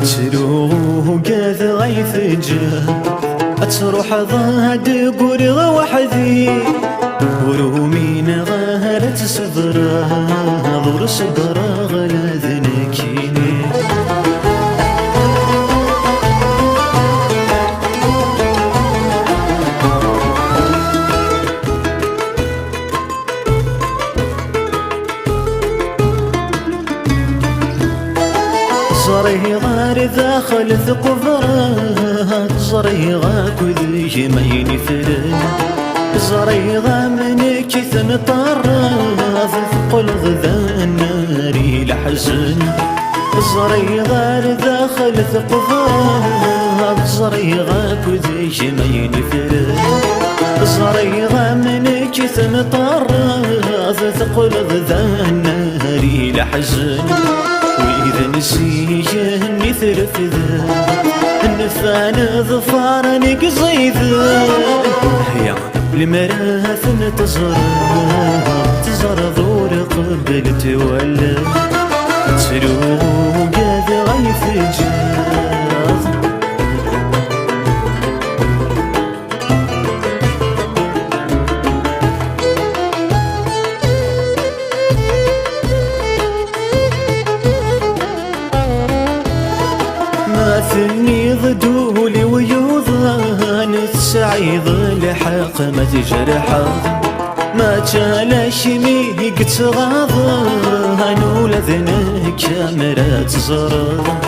تروح قاذ غيث جا تروح ضاد قرغ وحدي ورومين ظهرت صبرا ضر صبرا غلا ذنكيني زريغا داخل ثقفرا زريغا كذي ما ينفرن زريغا من كثن طرا ثقل غذا النار لحزن زريغا داخل ثقفرا زريغا كذي ما ينفرن زريغا من كثن طرا ثقل غذا النار لحزن وإذا نسيجني ثرفذا النفان ظفار نقصيذ هيا المراثن تزر ظور قبل تولى تروق هذا غيث جاز ثني ضدولي ويوضان السعيد لحق ما تجرحه ما تشالش ميق تغاضان ولا ذنك كاميرات زرار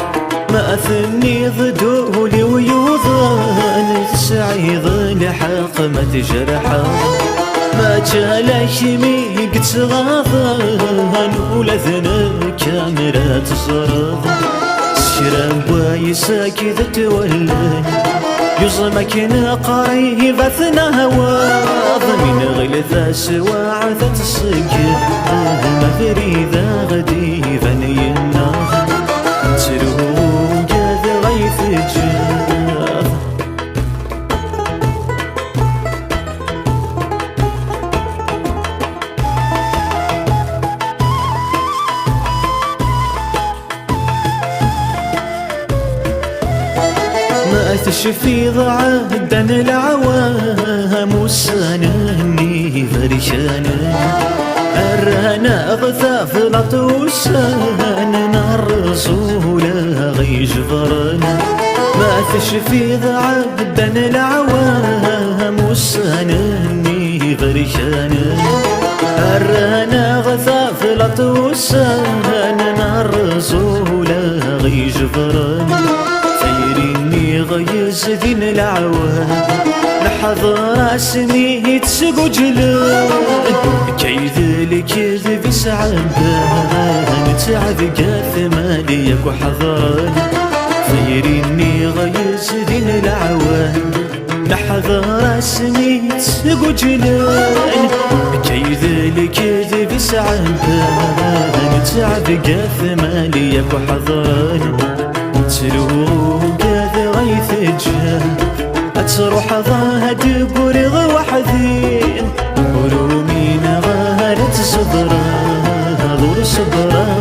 ما ثني ضدولي ويوضان السعيد لحق ما تجرحه ما تشالش ميق تغاضان ولا ذنك كاميرات زرار شرب ساكذ تولن يصمك قريبة ثناوى من غلثة سواعة الصقر ما فريذا غديفا يناظ تروق هذا غيث جاف ما تشفي ضعادا العوام وسانني فرشانا الرانا غثاف لطوسانا الرسول غيجبرنا ما تشفي ضعادا العوام وسانني فرشانا الرانا غثاف لطوسانا الرسول غيجبرنا خيريني غيز دين العوام لحظة اسمي تسق جلال كيد الكذب سعبان تعب قاث ماليك وحضران خيريني غيز دين العوام لحظة اسمي تسق جلال كيد الكذب سعبان تعب قاث ماليك وحضران تروق هذا غيث جا تروح ضاد قرغ وحدين ورومين غارت صبرا ضر صبرا